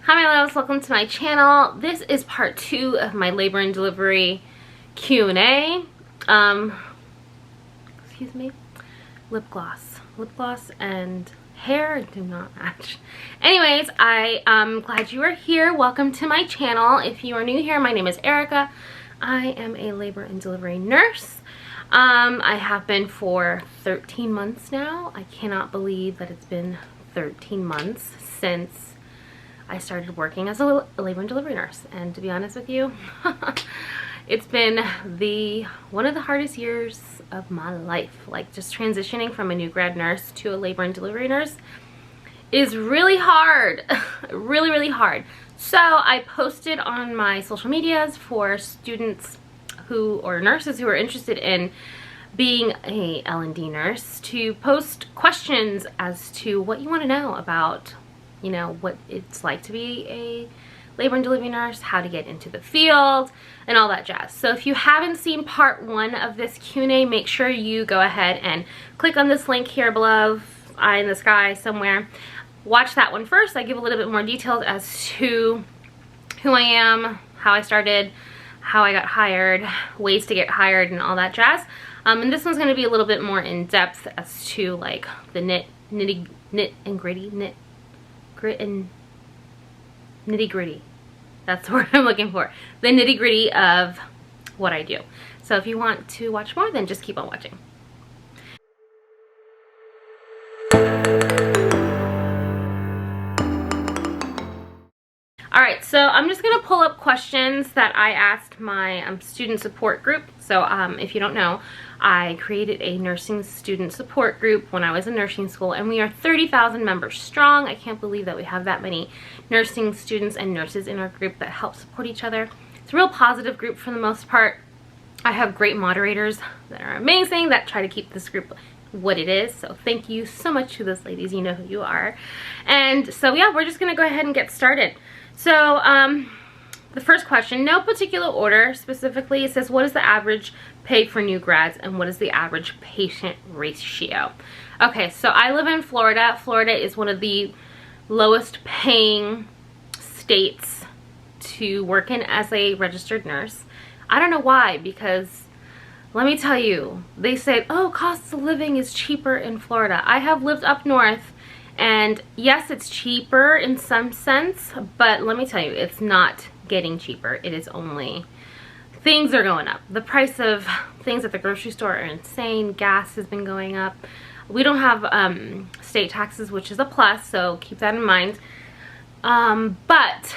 Hi my loves, welcome to my channel. This is part 2 of my labor and delivery Q&A. Excuse me. Lip gloss and hair do not match. Anyways, I am glad you are here. Welcome to my channel. If you are new here, my name is Erica. I am a labor and delivery nurse. I have been for 13 months now. I cannot believe that it's been 13 months since I started working as a labor and delivery nurse, and to be honest with you, it's been one of the hardest years of my life. Like, just transitioning from a new grad nurse to a labor and delivery nurse is really hard. really hard. So I posted on my social medias for students or nurses who are interested in being a L&D nurse to post questions as to what you want to know about, you know, what it's like to be a labor and delivery nurse, how to get into the field, and all that jazz. So if you haven't seen part 1 of this Q&A, make sure you go ahead and click on this link here below, eye in the sky somewhere. Watch that one first. I give a little bit more details as to who I am, how I started, how I got hired, ways to get hired, and all that jazz. And this one's going to be a little bit more in depth as to like the nitty gritty. That's the word I'm looking for. The nitty gritty of what I do. So if you want to watch more, then just keep on watching. Alright, so I'm just going to pull up questions that I asked my student support group. So if you don't know, I created a nursing student support group when I was in nursing school, and we are 30,000 members strong. I can't believe that we have that many nursing students and nurses in our group that help support each other. It's a real positive group for the most part. I have great moderators that are amazing that try to keep this group what it is. So thank you so much to those ladies. You know who you are. And so yeah, we're just going to go ahead and get started. So the first question, no particular order specifically, it says, what is the average pay for new grads and what is the average patient ratio? Okay, so I live in Florida. Florida is one of the lowest paying states to work in as a registered nurse. I don't know why, because let me tell you, they said, oh, cost of living is cheaper in Florida. I have lived up north, and yes, it's cheaper in some sense, but let me tell you, it's not getting cheaper. It is only, things are going up. The price of things at the grocery store are insane. Gas has been going up. We don't have state taxes, which is a plus, so keep that in mind. But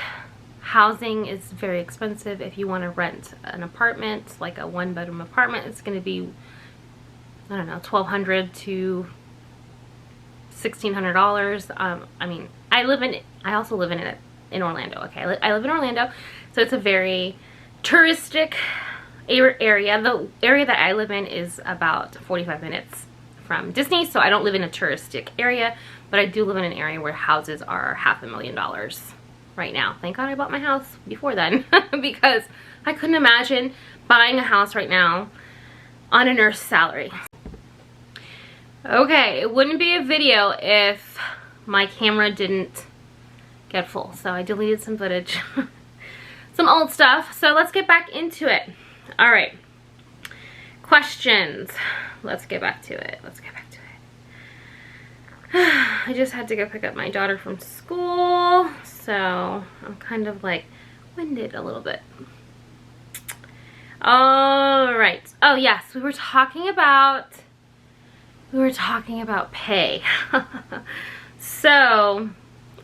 housing is very expensive. If you want to rent an apartment, like a 1-bedroom apartment, it's going to be, I don't know, $1,200 to $1,600. I mean, I also live in Orlando. Okay, I live in Orlando, so it's a very touristic area. The area that I live in is about 45 minutes from Disney, so I don't live in a touristic area, but I do live in an area where houses are $500,000 right now. Thank God I bought my house before then, because I couldn't imagine buying a house right now on a nurse salary. Okay, it wouldn't be a video if my camera didn't get full, so I deleted some footage, some old stuff. So let's get back into it. All right, questions. Let's get back to it. I just had to go pick up my daughter from school, so I'm kind of like winded a little bit. All right. Oh yes, we were talking about pay. So,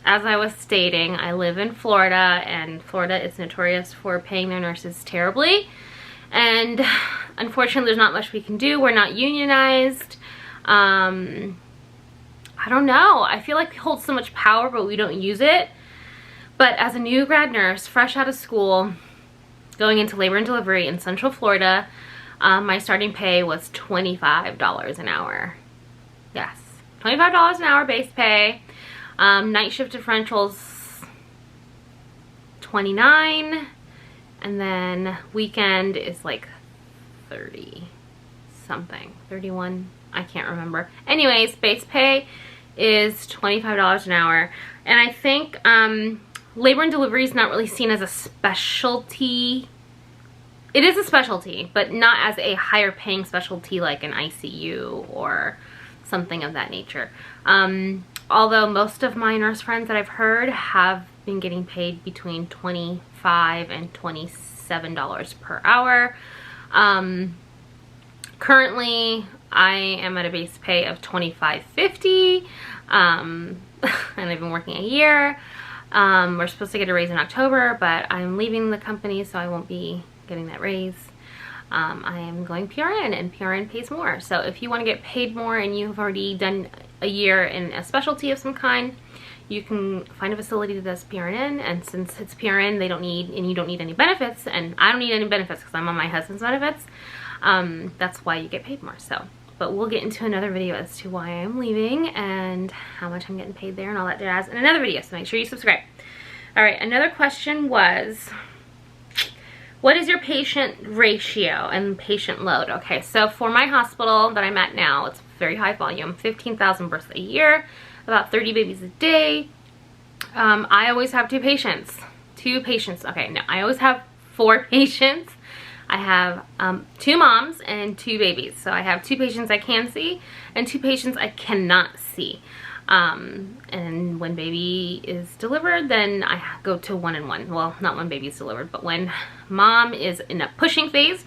as I was stating, I live in Florida, and Florida is notorious for paying their nurses terribly. And unfortunately, there's not much we can do. We're not unionized. I don't know. I feel like we hold so much power, but we don't use it. But as a new grad nurse, fresh out of school, going into labor and delivery in Central Florida, my starting pay was $25 an hour. Yes, $25 an hour base pay. Night shift differentials, $29, and then weekend is like 30 something, 31, I can't remember. Anyways, base pay is $25 an hour, and I think labor and delivery is not really seen as a specialty. It is a specialty, but not as a higher paying specialty like an ICU or something of that nature. Although most of my nurse friends that I've heard have been getting paid between $25 and $27 per hour. Currently, I am at a base pay of $25.50, and I've been working a year. We're supposed to get a raise in October, but I'm leaving the company, so I won't be getting that raise. I am going PRN, and PRN pays more. So if you want to get paid more and you've already done a year in a specialty of some kind, you can find a facility that does PRN, and since it's PRN, they don't need, and you don't need any benefits, and I don't need any benefits because I'm on my husband's benefits. That's why you get paid more. So, but we'll get into another video as to why I'm leaving and how much I'm getting paid there and all that jazz in another video, so make sure you subscribe. All right, another question was, what is your patient ratio and patient load? Okay, so for my hospital that I'm at now, it's very high volume, 15,000 births a year, about 30 babies a day. I always have two patients. Okay, no, I always have 4 patients. I have 2 moms and 2 babies. So I have 2 patients I can see and 2 patients I cannot see. And when baby is delivered, then I go to 1-on-1. Well, not when baby is delivered, but when mom is in a pushing phase,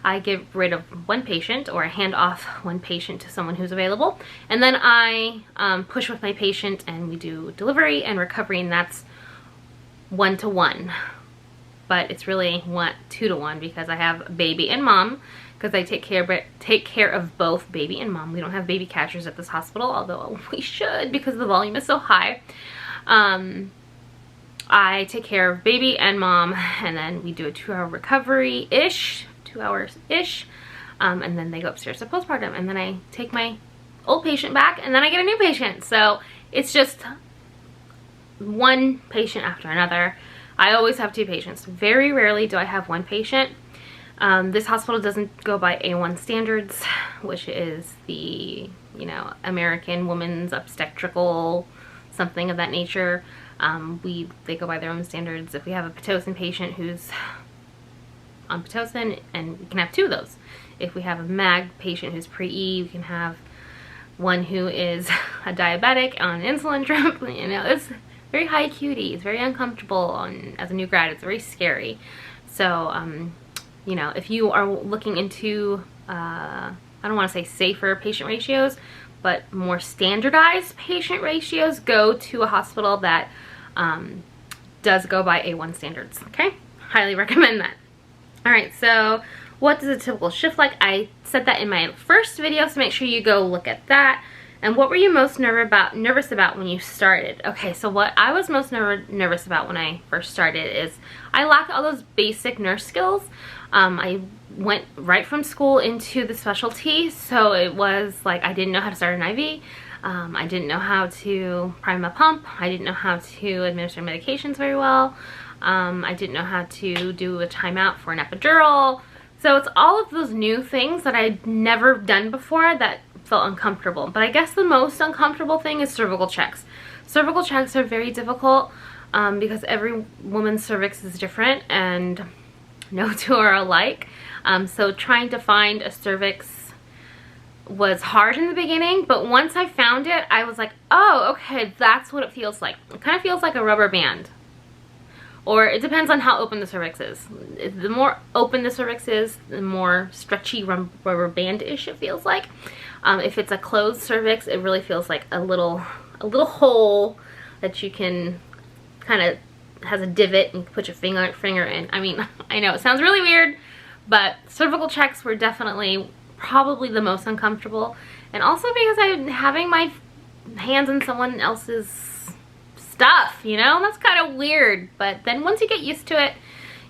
I get rid of 1 patient, or I hand off 1 patient to someone who's available. And then I push with my patient and we do delivery and recovery, and that's 1-to-1. But it's really 2-to-1 because I have baby and mom, because I take care of both baby and mom. We don't have baby catchers at this hospital, although we should because the volume is so high. I take care of baby and mom, and then we do a 2-hour recovery-ish, 2 hours-ish, and then they go upstairs to postpartum, and then I take my old patient back, and then I get a new patient. So it's just 1 patient after another. I always have 2 patients. Very rarely do I have 1 patient. This hospital doesn't go by A1 standards, which is the, you know, American Women's Obstetrical, something of that nature. They go by their own standards. If we have a Pitocin patient who's on Pitocin, and we can have 2 of those. If we have a MAG patient who's pre-E, we can have one who is a diabetic on an insulin drip. You know, it's very high acuity. It's very uncomfortable, and as a new grad, it's very scary. So, you know, if you are looking into, I don't want to say safer patient ratios, but more standardized patient ratios, go to a hospital that does go by A1 standards, okay? Highly recommend that. All right, so what does a typical shift like? said that in my first video, so make sure you go look at that. And what were you most nervous about when you started? Okay, so what I was most nervous about when I first started is I lacked all those basic nurse skills. I went right from school into the specialty, so it was like I didn't know how to start an IV. I didn't know how to prime a pump. I didn't know how to administer medications very well. I didn't know how to do a timeout for an epidural. So it's all of those new things that I'd never done before that felt uncomfortable. But I guess the most uncomfortable thing is cervical checks. Cervical checks are very difficult because every woman's cervix is different and no two are alike. So trying to find a cervix was hard in the beginning, but once I found it, I was like, oh, okay, that's what it feels like. It kind of feels like a rubber band. Or it depends on how open the cervix is. The more open the cervix is, the more stretchy rubber band-ish it feels like. If it's a closed cervix, it really feels like a little hole that you can kind of has a divot and put your finger in. I mean, I know it sounds really weird, but cervical checks were definitely probably the most uncomfortable. And also because I'm having my hands in someone else's stuff, you know, that's kind of weird. But then once you get used to it,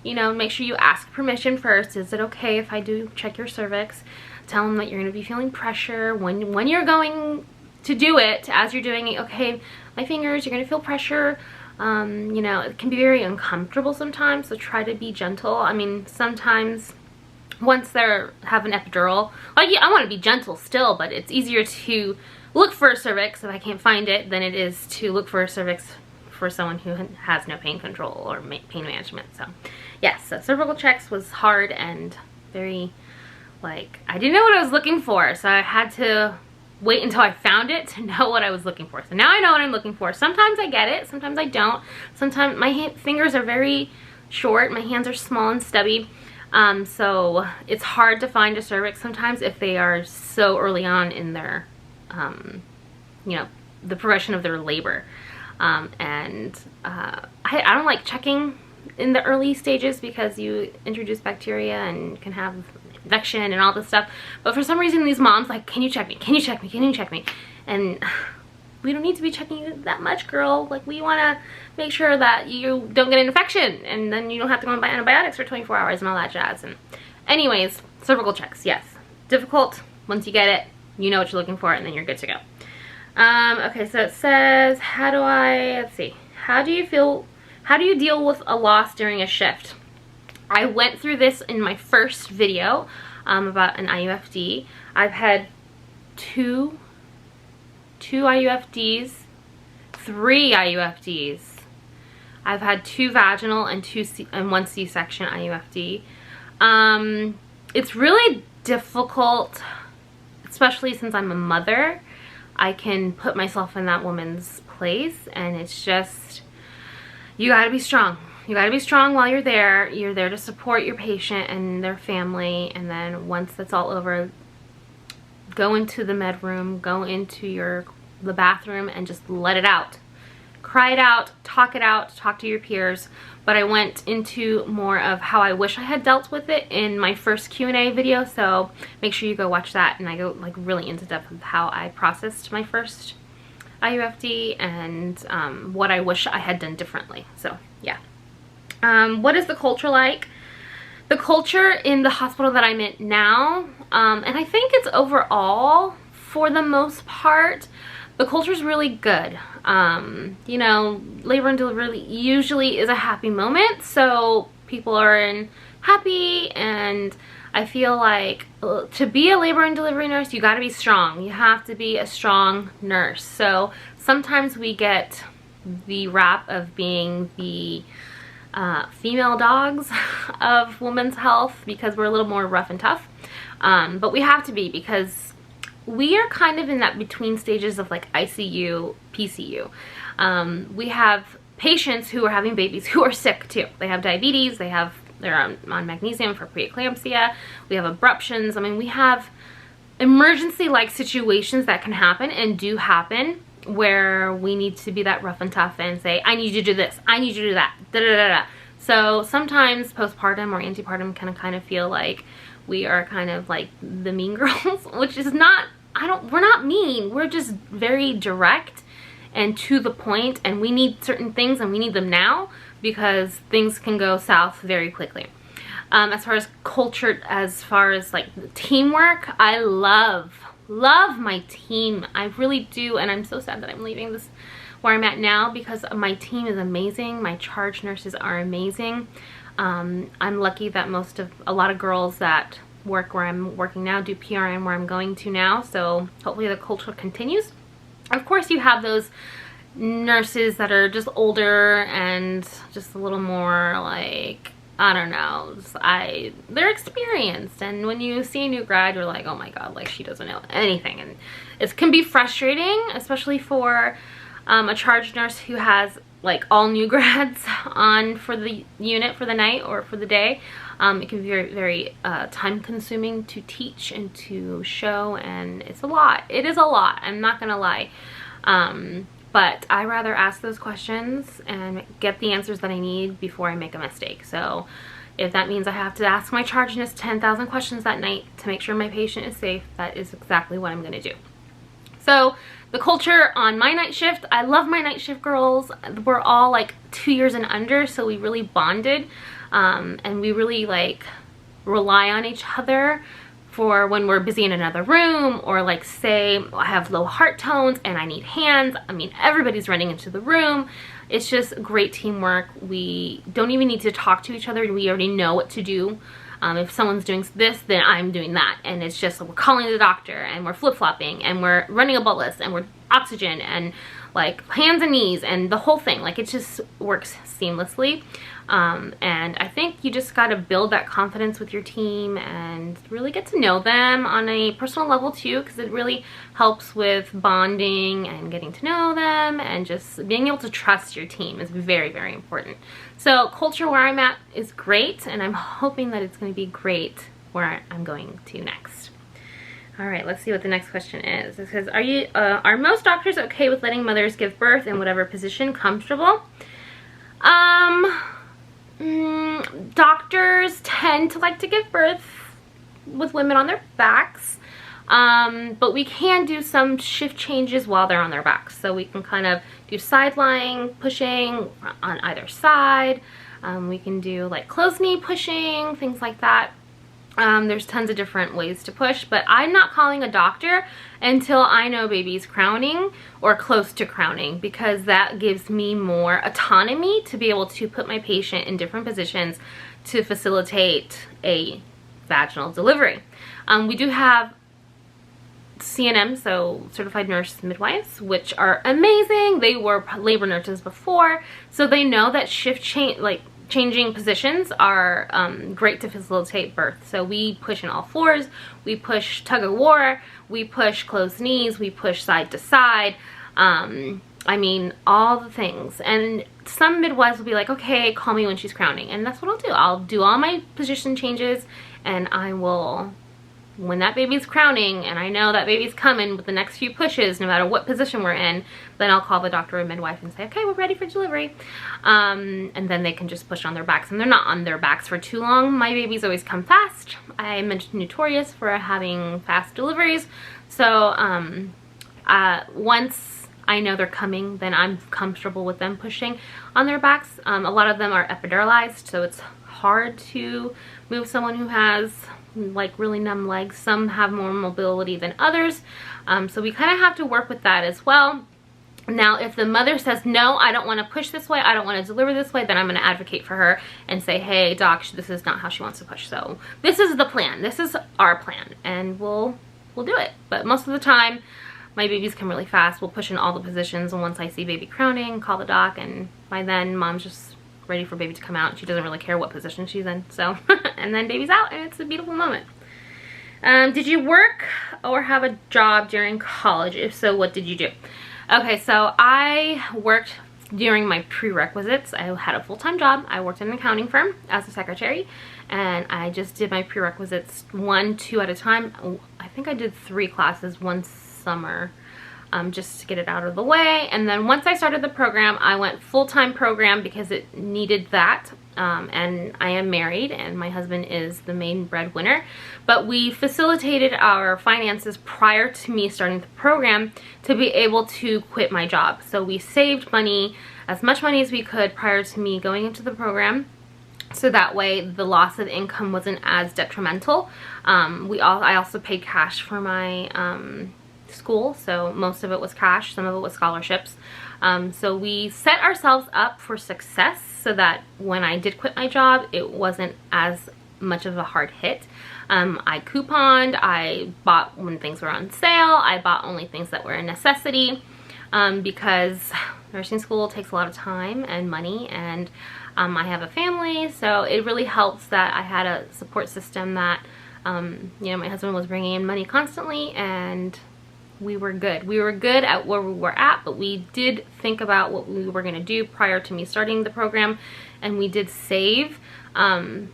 you know, make sure you ask permission first. Is it okay if I do check your cervix? Tell them that you're going to be feeling pressure when you're going to do it. As you're doing it, okay, my fingers, you're going to feel pressure. You know, it can be very uncomfortable sometimes, so try to be gentle. I mean, sometimes once they have an epidural, like, yeah, I want to be gentle still, but it's easier to look for a cervix if I can't find it than it is to look for a cervix for someone who has no pain control or pain management. So yes, so cervical checks was hard and very, like, I didn't know what I was looking for, so I had to wait until I found it to know what I was looking for. So now I know what I'm looking for. Sometimes I get it, sometimes I don't. Sometimes my fingers are very short, my hands are small and stubby, so it's hard to find a cervix sometimes if they are so early on in their, you know, the progression of their labor. I don't like checking in the early stages because you introduce bacteria and can have infection and all this stuff. But for some reason these moms like, can you check me? Can you check me? Can you check me? And we don't need to be checking you that much, girl. Like, we want to make sure that you don't get an infection and then you don't have to go and buy antibiotics for 24 hours and all that jazz. And anyways, cervical checks, yes. Difficult. Once you get it, you know what you're looking for, and then you're good to go. Okay, so it says, let's see. How do you deal with a loss during a shift? I went through this in my first video about an IUFD. I've had two IUFDs, 3 IUFDs. I've had 2 vaginal and 1 C-section IUFD. It's really difficult, especially since I'm a mother. I can put myself in that woman's place, and it's just, you gotta be strong. You gotta be strong while you're there. You're there to support your patient and their family, and then once that's all over, go into the med room, go into the bathroom, and just let it out. Cry it out, talk to your peers. But I went into more of how I wish I had dealt with it in my first Q&A video, so make sure you go watch that, and I go like really into depth with how I processed my first IUFD and what I wish I had done differently. So yeah. What is the culture like? The culture in the hospital that I'm in now, and I think it's overall, for the most part, the culture is really good. You know, labor and delivery usually is a happy moment, so people are happy, and I feel like to be a labor and delivery nurse, you gotta be strong. You have to be a strong nurse. So sometimes we get the rap of being the female dogs of women's health because we're a little more rough and tough, but we have to be, because we are kind of in that between stages of like ICU, PCU. We have patients who are having babies who are sick too. They have diabetes, they're on magnesium for preeclampsia, we have abruptions. I mean, we have emergency-like situations that can happen and do happen, where we need to be that rough and tough and say, I need you to do this, I need you to do that, da da da da. So sometimes postpartum or antepartum can kind of feel like we are kind of like the mean girls, which is not, we're not mean, we're just very direct and to the point, and we need certain things and we need them now because things can go south very quickly. As far as culture, as far as like teamwork, I love my team. I really do, and I'm so sad that I'm leaving this where I'm at now, because my team is amazing. My charge nurses are amazing. I'm lucky that a lot of girls that work where I'm working now do PRN where I'm going to now, so hopefully the culture continues. Of course, you have those nurses that are just older and just a little more like, I don't know, they're experienced, and when you see a new grad, you're like, oh my god, like, she doesn't know anything, and it can be frustrating, especially for a charge nurse who has like all new grads on for the unit for the night or for the day. It can be very, very time consuming to teach and to show, and it's a lot. It is a lot, I'm not gonna lie. But I rather ask those questions and get the answers that I need before I make a mistake. So if that means I have to ask my charge nurse 10,000 questions that night to make sure my patient is safe, that is exactly what I'm gonna do. So the culture on my night shift, I love my night shift girls. We're all like 2 years and under, so we really bonded, and we really like rely on each other for when we're busy in another room, or like say I have low heart tones and I need hands. I mean, everybody's running into the room. It's just great teamwork. We don't even need to talk to each other. We already know what to do. If someone's doing this, then I'm doing that. And it's just, we're calling the doctor, and we're flip-flopping, and we're running a bolus, and we're oxygen and like hands and knees and the whole thing. Like, it just works seamlessly. And I think you just got to build that confidence with your team and really get to know them on a personal level too, because it really helps with bonding and getting to know them, and just being able to trust your team is very, very important. So culture where I'm at is great, and I'm hoping that it's going to be great where I'm going to next. All right, let's see what the next question is. It says, are most doctors okay with letting mothers give birth in whatever position comfortable? Doctors tend to like to give birth with women on their backs, but we can do some shift changes while they're on their backs. So we can kind of do side lying pushing on either side. We can do like closed knee pushing, things like that. There's tons of different ways to push, but I'm not calling a doctor until I know baby's crowning or close to crowning, because that gives me more autonomy to be able to put my patient in different positions to facilitate a vaginal delivery. We do have CNMs, so certified nurse midwives, which are amazing. They were labor nurses before, so they know that changing positions are great to facilitate birth. So we push in all fours, we push tug of war, we push closed knees, we push side to side. I mean, all the things. And some midwives will be like, okay, call me when she's crowning. And that's what I'll do. I'll do all my position changes, and I will, when that baby's crowning and I know that baby's coming with the next few pushes, no matter what position we're in, then I'll call the doctor or midwife and say, okay, we're ready for delivery. And then they can just push on their backs, and they're not on their backs for too long. My babies always come fast. I'm notorious for having fast deliveries. So once I know they're coming, then I'm comfortable with them pushing on their backs. A lot of them are epiduralized, so it's hard to move someone who has like really numb legs. Some have more mobility than others, so we kind of have to work with that as well. Now, if the mother says, no, I don't want to push this way, I don't want to deliver this way, then I'm going to advocate for her and say, hey, doc, this is not how she wants to push. So this is the plan. This is our plan, and we'll do it. But most of the time, my babies come really fast. We'll push in all the positions, and once I see baby crowning, call the doc, and by then, mom's just ready for baby to come out. She doesn't really care what position she's in. So, and then baby's out, and it's a beautiful moment. Did you work or have a job during college? If so, what did you do? Okay, so I worked during my prerequisites. I had a full-time job. I worked in an accounting firm as a secretary, and I just did my prerequisites 1, 2 at a time. I think I did 3 classes one summer, just to get it out of the way. And then once I started the program, I went full-time program because it needed that. And I am married, and my husband is the main breadwinner, but we facilitated our finances prior to me starting the program to be able to quit my job. So we saved money, as much money as we could prior to me going into the program, so that way the loss of income wasn't as detrimental. I also paid cash for my school, so most of it was cash, some of it was scholarships. So we set ourselves up for success so that when I did quit my job, it wasn't as much of a hard hit. I couponed, I bought when things were on sale, I bought only things that were a necessity, because nursing school takes a lot of time and money, and I have a family, so it really helps that I had a support system that, you know, my husband was bringing in money constantly, and we were good. We were good at where we were at, but we did think about what we were going to do prior to me starting the program, and we did save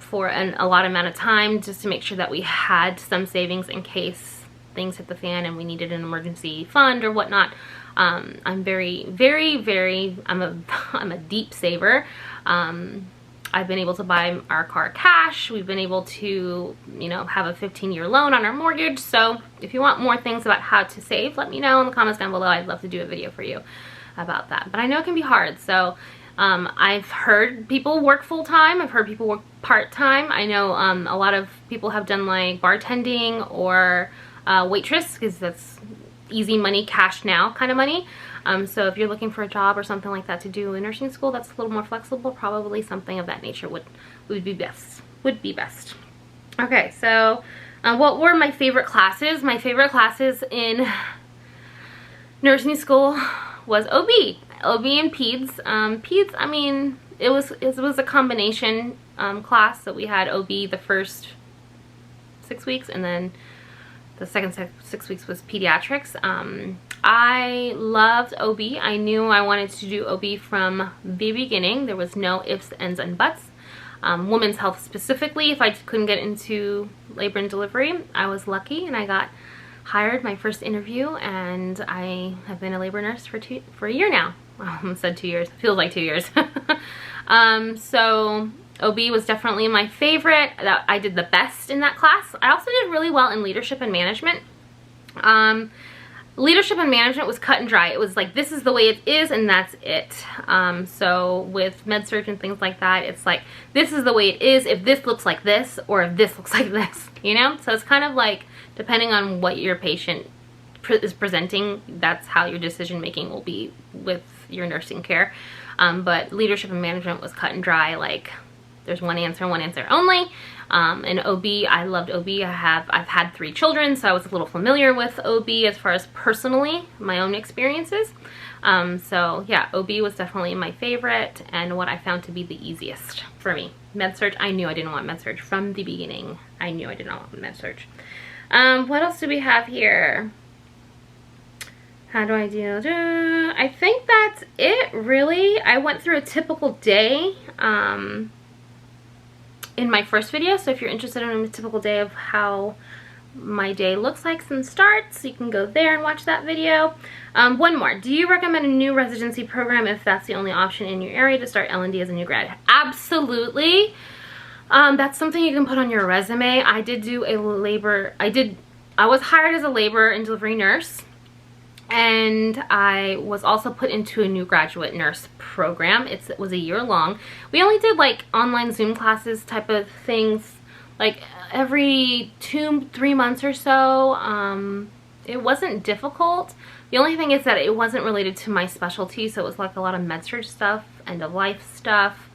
for a lot amount of time just to make sure that we had some savings in case things hit the fan and we needed an emergency fund or whatnot. I'm very, very, very, I'm a deep saver. I've been able to buy our car cash. We've been able to, you know, have a 15-year loan on our mortgage. So if you want more things about how to save, let me know in the comments down below. I'd love to do a video for you about that. But I know it can be hard. So I've heard people work full-time. I've heard people work part-time. I know a lot of people have done like bartending or waitress, because that's easy money, cash now kind of money. So if you're looking for a job or something like that to do in nursing school that's a little more flexible, probably something of that nature would be best. Okay, so what were my favorite classes? My favorite classes in nursing school was OB. OB and peds. Peds, I mean, it was a combination class, so we had OB the first 6 weeks, and then the second 6 weeks was pediatrics. I loved OB. I knew I wanted to do OB from the beginning. There was no ifs, ands, and buts. Women's health specifically, if I couldn't get into labor and delivery, I was lucky and I got hired my first interview, and I have been a labor nurse for a year now. I almost said 2 years. It feels like 2 years. So OB was definitely my favorite. I did the best in that class. I also did really well in leadership and management. Leadership and management was cut and dry. It was like, this is the way it is and that's it. So with med-surg and things like that, it's like, this is the way it is if this looks like this or if this looks like this, you know? So it's kind of like, depending on what your patient is presenting, that's how your decision making will be with your nursing care. But leadership and management was cut and dry, like there's one answer only. And OB, I loved OB. I've had 3 children, so I was a little familiar with OB as far as personally, my own experiences. So yeah, OB was definitely my favorite and what I found to be the easiest for me. Med-surg, I knew I didn't want med-surg from the beginning. I knew I did not want med-surg. What else do we have here? How do I do? I think that's it, really. I went through a typical day in my first video, so if you're interested in a typical day of how my day looks like and starts, you can go there and watch that video. One more. Do you recommend a new residency program if that's the only option in your area to start L&D as a new grad? Absolutely. That's something you can put on your resume. I did do a labor, I was hired as a labor and delivery nurse, and I was also put into a new graduate nurse program. It was a year long. We only did like online Zoom classes type of things, like every 2-3 months or so. It wasn't difficult. The only thing is that it wasn't related to my specialty, so it was like a lot of med-surg stuff, end of life stuff.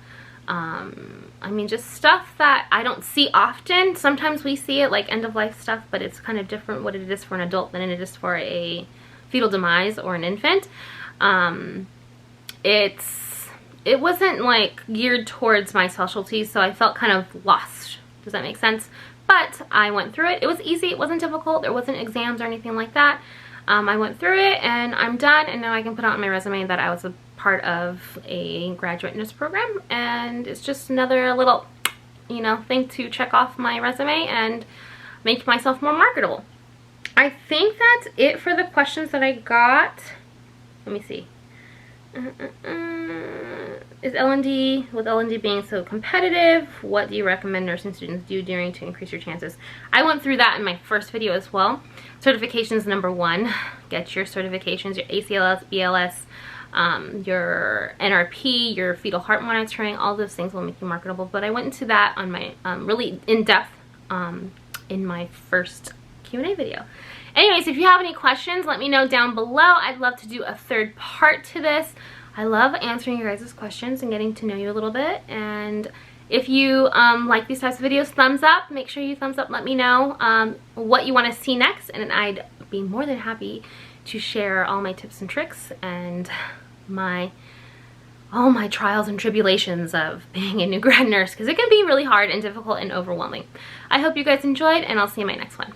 I mean, just stuff that I don't see often. Sometimes we see it like end of life stuff, but it's kind of different what it is for an adult than it is for a fetal demise or an infant. It wasn't like geared towards my specialty, so I felt kind of lost. Does that make sense? But I went through it. It was easy. It wasn't difficult. There wasn't exams or anything like that. I went through it and I'm done, and now I can put on my resume that I was a part of a graduate nurse program, and it's just another little, you know, thing to check off my resume and make myself more marketable. I think that's it for the questions that I got. Let me see. Is L&D, with L&D being so competitive, what do you recommend nursing students do during to increase your chances? I went through that in my first video as well. Certifications #1. Get your certifications, your ACLS, BLS, your NRP, your fetal heart monitoring. All those things will make you marketable. But I went into that on my really in-depth in my first Q&A video. Anyways, if you have any questions, let me know down below. I'd love to do a 3rd part to this. I love answering your guys' questions and getting to know you a little bit. And if you like these types of videos, thumbs up. Make sure you thumbs up. Let me know what you want to see next, and I'd be more than happy to share all my tips and tricks and all my trials and tribulations of being a new grad nurse, because it can be really hard and difficult and overwhelming. I hope you guys enjoyed, and I'll see you in my next one.